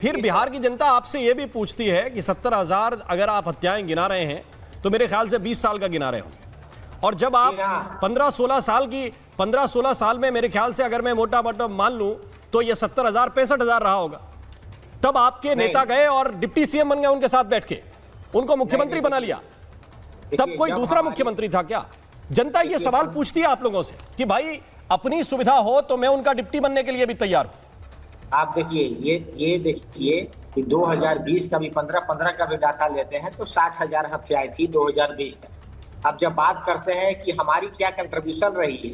फिर बिहार की जनता आपसे यह भी पूछती है कि 70,000 अगर आप हत्याएं गिना रहे हैं तो मेरे ख्याल से 20 साल का गिना रहे होंगे। और जब आप 15-16 साल में मेरे ख्याल से अगर मैं मोटा मोटा मान लूं तो ये 70,000 65,000 रहा होगा। तब आपके नेता गए और डिप्टी सीएम बन गए उनके साथ बैठ के, उनको मुख्यमंत्री बना लिया। तब कोई दूसरा मुख्यमंत्री था क्या? जनता ये सवाल पूछती है आप लोगों से कि भाई अपनी सुविधा हो तो मैं उनका डिप्टी बनने के लिए भी तैयार हूं। आप देखिए ये देखिए कि 2020 का भी 15 का भी डाटा लेते हैं तो 60,000 हत्याएं थी 2020 तक। अब जब बात करते हैं कि हमारी क्या कंट्रीब्यूशन रही है,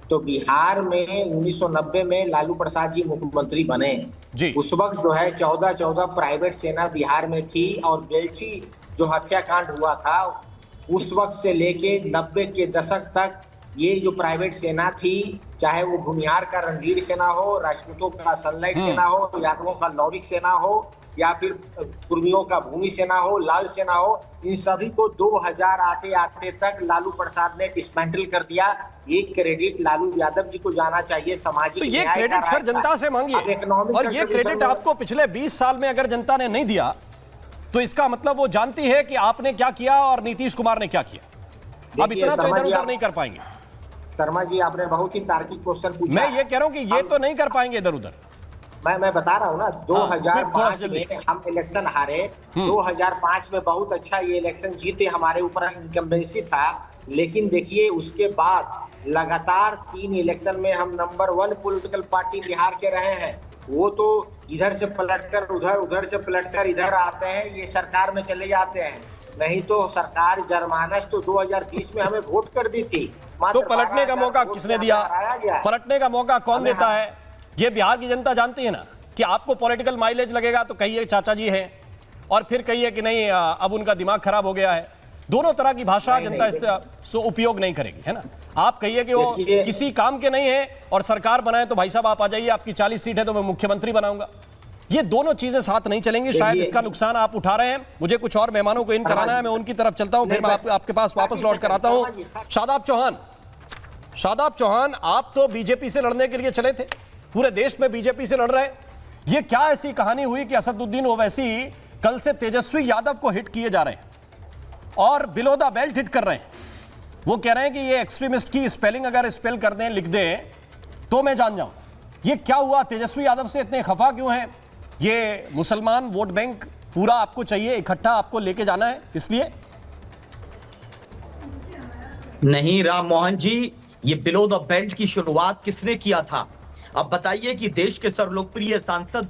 तो बिहार में 1990 में लालू प्रसाद जी मुख्यमंत्री बने जी। उस वक्त जो है 14 प्राइवेट सेना बिहार में थी और बेल्छी जो हत्याकांड हुआ था उस वक्त से लेके 90 के दशक तक ये जो प्राइवेट सेना थी, चाहे वो भूमिहार का रणवीर सेना हो, राजपूतों का सनलाइट सेना हो, यादवों का लौरिक सेना हो या फिर कुर्मियों का भूमि सेना हो, लाल सेना हो, इन सभी को 2000 आते आते तक लालू प्रसाद ने डिसमेंटल कर दिया। ये क्रेडिट लालू यादव जी को जाना चाहिए। सामाजिक तो ये क्रेडिट सर जनता से मांगिए, और ये क्रेडिट आपको पिछले 20 साल में अगर जनता ने नहीं दिया तो इसका मतलब वो जानती है कि आपने क्या किया और नीतीश कुमार ने क्या किया। अब इतना तो इधर उधर नहीं कर पाएंगे। शर्मा जी, आपने बहुत ही तार्किक क्वेश्चन पूछा। मैं ये कह रहा हूं कि ये तो नहीं कर पाएंगे इधर उधर। मैं बता रहा हूं ना, 2005 में हम इलेक्शन हारे, 2005 में बहुत अच्छा ये इलेक्शन जीते, हमारे ऊपर इनकम्बेंसी था। लेकिन देखिए उसके बाद लगातार 3 इलेक्शन में हम नंबर 1 पॉलिटिकल पार्टी बिहार के रहे हैं। वो तो इधर से पलटकर उधर, उधर से पलटकर इधर आते हैं, ये सरकार में चले जाते हैं। नहीं तो सरकार जनमानस तो 2020 में हमें वोट कर दी थी। तो पलटने का मौका किसने दिया? पलटने का मौका कौन देता है? ये बिहार की जनता जानती है ना कि आपको पॉलिटिकल माइलेज लगेगा तो कहिए चाचा जी हैं, और फिर कहिए कि नहीं अब उनका दिमाग खराब हो गया है। दोनों तरह की भाषा जनता इस उपयोग नहीं करेगी, है ना। आप कहिए कि वो किसी काम के नहीं है और सरकार बनाए तो भाई साहब आप आ जाइए, आपकी 40 सीट है तो मैं मुख्यमंत्री बनाऊंगा। ये दोनों चीजें साथ नहीं चलेंगी। शायद इसका नुकसान आप उठा रहे हैं। मुझे कुछ और मेहमानों को इन कराना है, मैं उनकी तरफ चलता हूं, फिर मैं आपके पास वापस लौट कर आता हूं। शादाब चौहान, आप तो बीजेपी से लड़ने के लिए चले थे, पूरे देश में बीजेपी से लड़ रहे हैं। ये क्या ऐसी कहानी हुई कि असदुद्दीन ओवैसी कल से तेजस्वी यादव को हिट किए जा रहे हैं और बिलो द बेल्ट हिट कर रहे हैं? वो कह रहे हैं कि ये एक्सट्रीमिस्ट की स्पेलिंग अगर स्पेल कर दें, लिख दें तो मैं जान जाऊं। ये क्या हुआ? तेजस्वी यादव से इतने खफा क्यों हैं? ये मुसलमान वोट बैंक पूरा आपको चाहिए, इकट्ठा आपको लेके जाना है इसलिए? नहीं राम मोहन जी, ये बिलो द बेल्ट की शुरुआत किसने किया था? अब बताइए कि देश के सर्वलोकप्रिय सांसद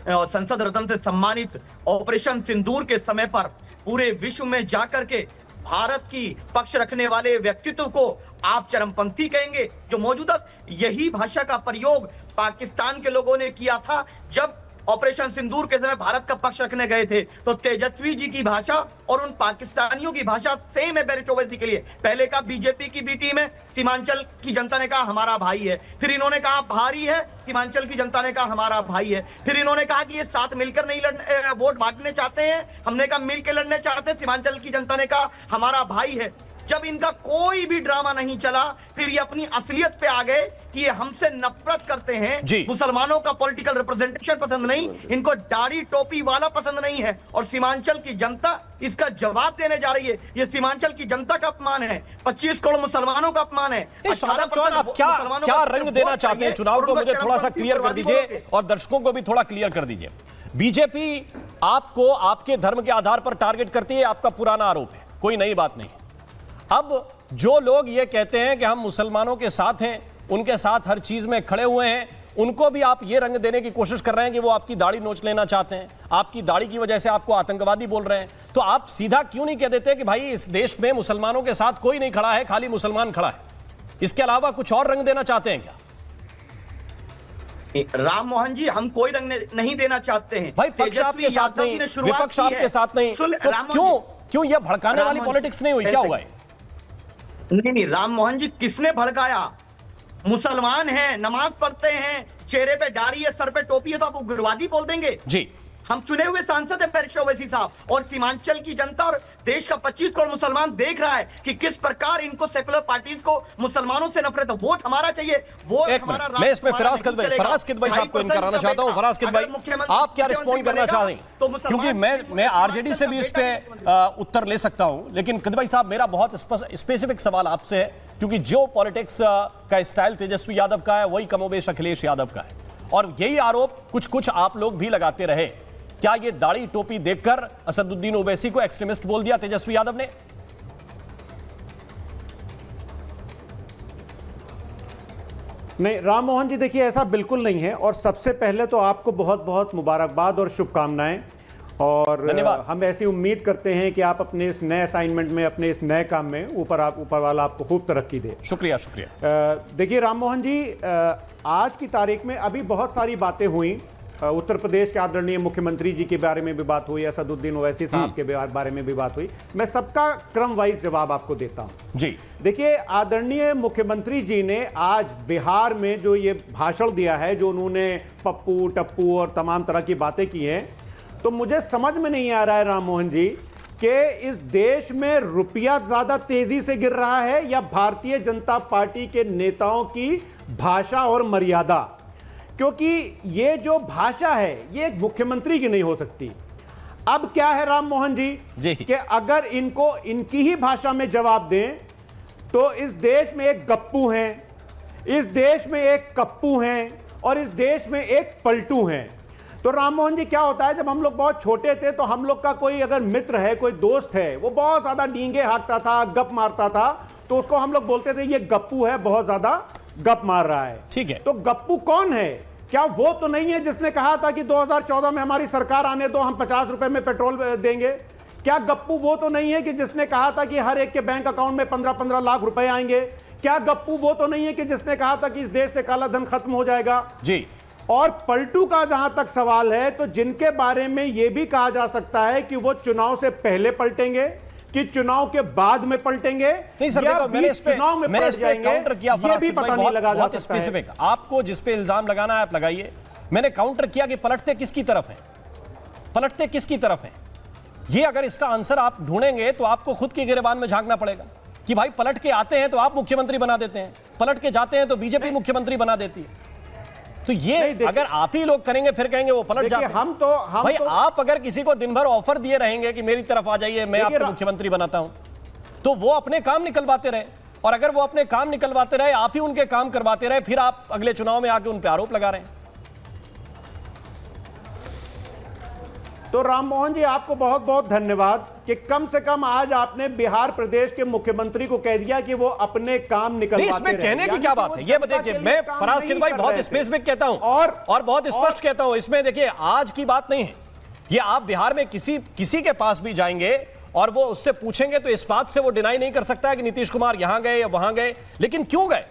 और संसद रत्न से सम्मानित ऑपरेशन सिंदूर के समय पर पूरे विश्व में जाकर के भारत की पक्ष रखने वाले व्यक्तित्व को आप चरमपंथी कहेंगे? जो मौजूदा यही भाषा का प्रयोग पाकिस्तान के लोगों ने किया था जब ऑपरेशन सिंदूर के समय भारत का पक्ष रखने गए थे। तो तेजस्वी जी की भाषा और उन पाकिस्तानियों की भाषा सेम है बैरिस्टर ओवैसी के लिए। पहले का बीजेपी की बी टीम है, सीमांचल की जनता ने कहा हमारा भाई है। फिर इन्होंने कहा भारी है, सीमांचल की जनता ने कहा हमारा भाई है। फिर इन्होंने कहा कि ये साथ मिलकर नहीं लड़ने वोट बांटने चाहते हैं, हमने कहा मिलकर लड़ने चाहते हैं, सीमांचल की जनता ने कहा हमारा भाई है। जब इनका कोई भी ड्रामा नहीं चला, फिर ये अपनी असलियत पे आ गए कि ये हमसे नफरत करते हैं। मुसलमानों का पॉलिटिकल रिप्रेजेंटेशन पसंद नहीं, इनको दाढ़ी टोपी वाला पसंद नहीं है, और सीमांचल की जनता इसका जवाब देने जा रही है। ये सीमांचल की जनता का अपमान है, 25 करोड़ मुसलमानों का अपमान है। शादाब चौहान, आप क्या रंग देना चाहते हैं चुनाव को? मुझे थोड़ा सा क्लियर कर दीजिए और दर्शकों को भी थोड़ा क्लियर कर दीजिए। बीजेपी आपको आपके धर्म के आधार पर टारगेट करती है, आपका पुराना आरोप है, कोई नई बात नहीं। अब जो लोग ये कहते हैं कि हम मुसलमानों के साथ हैं, उनके साथ हर चीज में खड़े हुए हैं, उनको भी आप ये रंग देने की कोशिश कर रहे हैं कि वो आपकी दाढ़ी नोच लेना चाहते हैं, आपकी दाढ़ी की वजह से आपको आतंकवादी बोल रहे हैं। तो आप सीधा क्यों नहीं कह देते कि भाई इस देश में मुसलमानों के साथ कोई नहीं खड़ा है, खाली मुसलमान खड़ा है? इसके अलावा कुछ और रंग देना चाहते हैं क्या? राम मोहन जी, हम कोई रंग नहीं देना चाहते हैं भाई। पक्ष आपके साथ नहीं, विपक्ष आपके साथ नहीं, तो क्यों यह भड़काने वाली पॉलिटिक्स नहीं हुई? क्या हुआ? नहीं, राम मोहन जी, किसने भड़काया? मुसलमान हैं, नमाज पढ़ते हैं, चेहरे पे दाढ़ी है, सर पे टोपी है, तो आप उग्रवादी बोल देंगे? जी, हम चुने हुए सांसद हैं बैरिस्टर ओवैसी साहब, और सीमांचल की जनता और देश का 25 करोड़ मुसलमान देख रहा है कि किस प्रकार इनको सेकुलर पार्टीज को मुसलमानों से नफरत है। वोट हमारा चाहिए, वोट हमारा। मैं इसमें फराज किद भाई साहब को इन कराना चाहता हूं। फराज किद भाई, आप क्या रिस्पॉन्ड करना चाह रहे हैं? क्योंकि मैं आरजेडी से भी इस पे उत्तर ले सकता हूं, लेकिन किद भाई साहब मेरा बहुत स्पेसिफिक सवाल आपसे है, क्योंकि जो पॉलिटिक्स का स्टाइल तेजस्वी यादव का है वही कमोबेश अखिलेश यादव का है, और यही आरोप कुछ आप लोग भी लगाते रहे। क्या ये दाढ़ी टोपी देखकर असदुद्दीन ओवैसी को एक्सट्रीमिस्ट बोल दिया तेजस्वी यादव ने? नहीं राम मोहन जी, देखिए ऐसा बिल्कुल नहीं है। और सबसे पहले तो आपको बहुत बहुत मुबारकबाद और शुभकामनाएं, और हम ऐसी उम्मीद करते हैं कि आप अपने इस नए असाइनमेंट में, अपने इस नए काम में ऊपर वाला आपको खूब तरक्की दे। शुक्रिया शुक्रिया। देखिए राम मोहन जी, आज की तारीख में अभी बहुत सारी बातें हुई। उत्तर प्रदेश के आदरणीय मुख्यमंत्री जी के बारे में भी बात हुई, असदुद्दीन ओवैसी साहब के बारे में भी बात हुई। मैं सबका क्रम वाइज जवाब आपको देता हूं। जी देखिए, आदरणीय मुख्यमंत्री जी ने आज बिहार में जो ये भाषण दिया है, जो उन्होंने पप्पू टप्पू और तमाम तरह की बातें की हैं, तो मुझे समझ में नहीं आ रहा है राम मोहन जी कि इस देश में रुपया ज्यादा तेजी से गिर रहा है या भारतीय जनता पार्टी के नेताओं की भाषा और मर्यादा। क्योंकि ये जो भाषा है ये एक मुख्यमंत्री की नहीं हो सकती। अब क्या है राम मोहन जी कि अगर इनको इनकी ही भाषा में जवाब दें तो इस देश में एक गप्पू हैं, इस देश में एक कप्पू हैं और इस देश में एक पलटू हैं। तो राम मोहन जी, क्या होता है, जब हम लोग बहुत छोटे थे तो हम लोग का कोई अगर मित्र है, कोई दोस्त है, वो बहुत ज्यादा डींगे हाँकता था, गप मारता था, तो उसको हम लोग बोलते थे ये गप्पू है, बहुत ज्यादा गप मार रहा है। ठीक है, तो गप्पू कौन है? क्या वो तो नहीं है जिसने कहा था कि 2014 में हमारी सरकार आने दो, हम 50 रुपए में पेट्रोल देंगे? क्या गप्पू वो तो नहीं है कि जिसने कहा था कि हर एक के बैंक अकाउंट में 15-15 लाख रुपए आएंगे? क्या गप्पू वो तो नहीं है कि जिसने कहा था कि इस देश से काला धन खत्म हो जाएगा? जी। और पलटू का जहां तक सवाल है, तो जिनके बारे में यह भी कहा जा सकता है कि वो चुनाव से पहले पलटेंगे कि चुनाव के बाद में पलटेंगे, नहीं सर, देखो मैंने इस पे काउंटर किया। बहुत स्पेसिफिक, आपको जिस पे इल्जाम लगाना है आप लगाइए। मैंने काउंटर किया कि पलटते किसकी तरफ है, पलटते किसकी तरफ है। ये अगर इसका आंसर आप ढूंढेंगे तो आपको खुद की गिरेबान में झांकना पड़ेगा कि भाई पलट के आते हैं तो आप मुख्यमंत्री बना देते हैं, पलट के जाते हैं तो बीजेपी मुख्यमंत्री बना देती है। तो ये अगर आप ही लोग करेंगे फिर कहेंगे वो पलट जाते हैं। हम भाई आप अगर किसी को दिन भर ऑफर दिए रहेंगे कि मेरी तरफ आ जाइए, मैं आपको मुख्यमंत्री बनाता हूं, तो वो अपने काम निकलवाते रहे, और अगर वो अपने काम निकलवाते रहे, आप ही उनके काम करवाते रहे, फिर आप अगले चुनाव में आके उन पे आरोप लगा रहे हैं। तो राम मोहन जी, आपको बहुत बहुत धन्यवाद कि कम से कम आज आपने बिहार प्रदेश के मुख्यमंत्री को कह दिया कि वो अपने काम निकलवाते रहे। इसमें कहने की क्या बात है, ये बताइए। मैं फराज किद भाई बहुत स्पेसिफिक कहता हूं और बहुत स्पष्ट कहता हूं। इसमें देखिए आज की बात नहीं है ये। आप बिहार में किसी के पास भी जाएंगे और वो उससे पूछेंगे तो इस बात से वो डिनाई नहीं कर सकता है कि नीतीश कुमार यहां गए या वहां गए। लेकिन क्यों गए,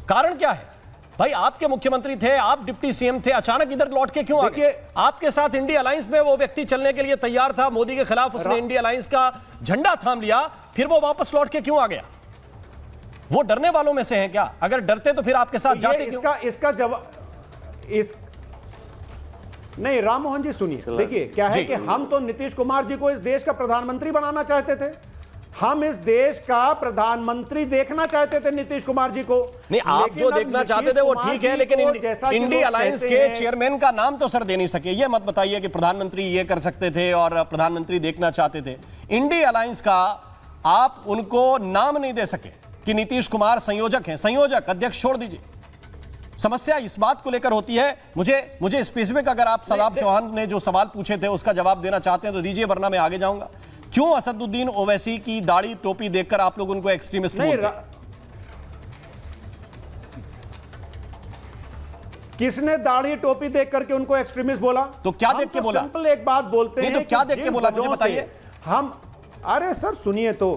कारण क्या है? भाई आपके मुख्यमंत्री थे, आप डिप्टी सीएम थे, अचानक इधर लौट के क्यों आ गए? आपके साथ इंडिया अलायंस में वो व्यक्ति चलने के लिए तैयार था, मोदी के खिलाफ उसने इंडिया अलायंस का झंडा थाम लिया, फिर वो वापस लौट के क्यों आ गया? वो डरने वालों में से हैं क्या? अगर डरते तो फिर आपके साथ जाते क्यों? इसका जवाब नहीं राम मोहन जी, सुनिए। देखिए क्या है कि हम तो नीतीश कुमार जी को इस देश का प्रधानमंत्री बनाना चाहते थे, हम इस देश का प्रधानमंत्री देखना चाहते थे नीतीश कुमार जी को। नहीं, आप जो देखना चाहते थे वो ठीक है, लेकिन इंडिया अलायंस के चेयरमैन का नाम तो सर दे नहीं सके। ये मत बताइए कि प्रधानमंत्री ये कर सकते थे और प्रधानमंत्री देखना चाहते थे। इंडिया अलायंस का आप उनको नाम नहीं दे सके कि नीतीश कुमार संयोजक हैं। संयोजक, अध्यक्ष छोड़ दीजिए। समस्या इस बात को लेकर होती है। मुझे स्पेसिफिक, अगर आप सदाब चौहान ने जो सवाल पूछे थे उसका जवाब देना चाहते हैं तो दीजिए, वरना मैं आगे जाऊंगा। क्यों असदुद्दीन ओवैसी की दाढ़ी टोपी देखकर आप लोग उनको एक्सट्रीमिस्ट बोलते हैं? किसने दाढ़ी टोपी देख करके उनको एक्सट्रीमिस्ट बोला? तो क्या देख के बोला? सिंपल एक बात बोलते हैं। तो क्या देख के बोला, मुझे बताइए। अरे सर सुनिए तो,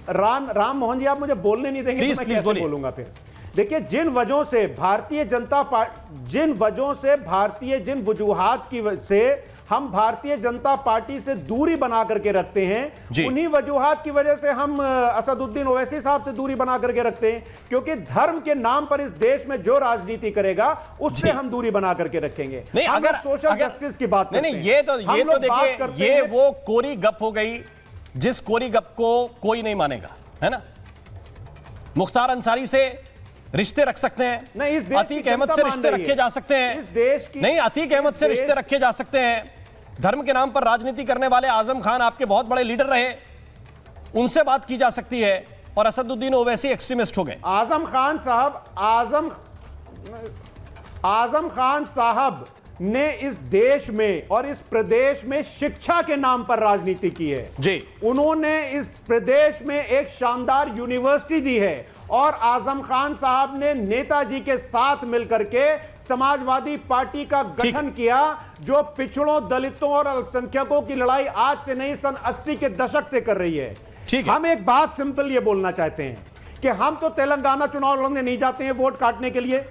राम मोहन जी, आप मुझे बोलने नहीं देंगे तो मैं कैसे बोलूंगा फिर? देखिए, जिन वजहों से भारतीय जनता पार्टी, जिन वजहों से भारतीय, जिन वजूहात की वजह से हम भारतीय जनता पार्टी से दूरी बना करके रखते जी। हैं। उन्हीं वजूहात की वजह से हम असदुद्दीन ओवैसी साहब से दूरी बना करके रखते हैं, क्योंकि धर्म के नाम पर इस देश में जो राजनीति करेगा उससे हम दूरी बना करके रखेंगे। नहीं, हम अगर सोशल जस्टिस की बात करते नहीं, हैं। ये तो हम बात करते देखिए, ये हैं- वो कोरी गप हो गई जिस कोरी गप को कोई नहीं मानेगा, है ना। मुख्तार अंसारी से रिश्ते रख सकते हैं, नहीं, इस देश अतीक की अहमद जनता से मान रिश्ते रही रखे है। जा सकते हैं, इस देश की- नहीं, अतीक अहमद से इस रिश्ते देश- रखे जा सकते हैं। धर्म के नाम पर राजनीति करने वाले आजम खान आपके बहुत बड़े लीडर रहे, उनसे बात की जा सकती है, और असदुद्दीन ओवैसी एक्सट्रीमिस्ट हो गए। आजम खान साहब ने इस देश में और इस प्रदेश में शिक्षा के नाम पर राजनीति की है जी। उन्होंने इस प्रदेश में एक शानदार यूनिवर्सिटी दी है, और आजम खान साहब ने नेताजी के साथ मिलकर के समाजवादी पार्टी का ठीक गठन किया, जो पिछड़ों, दलितों और अल्पसंख्यकों की लड़ाई आज से नहीं, सन 80 के दशक से कर रही है। ठीक है। हम एक बात सिंपल ये बोलना चाहते हैं कि हम तो तेलंगाना चुनाव लड़ने नहीं जाते हैं वोट काटने के लिए।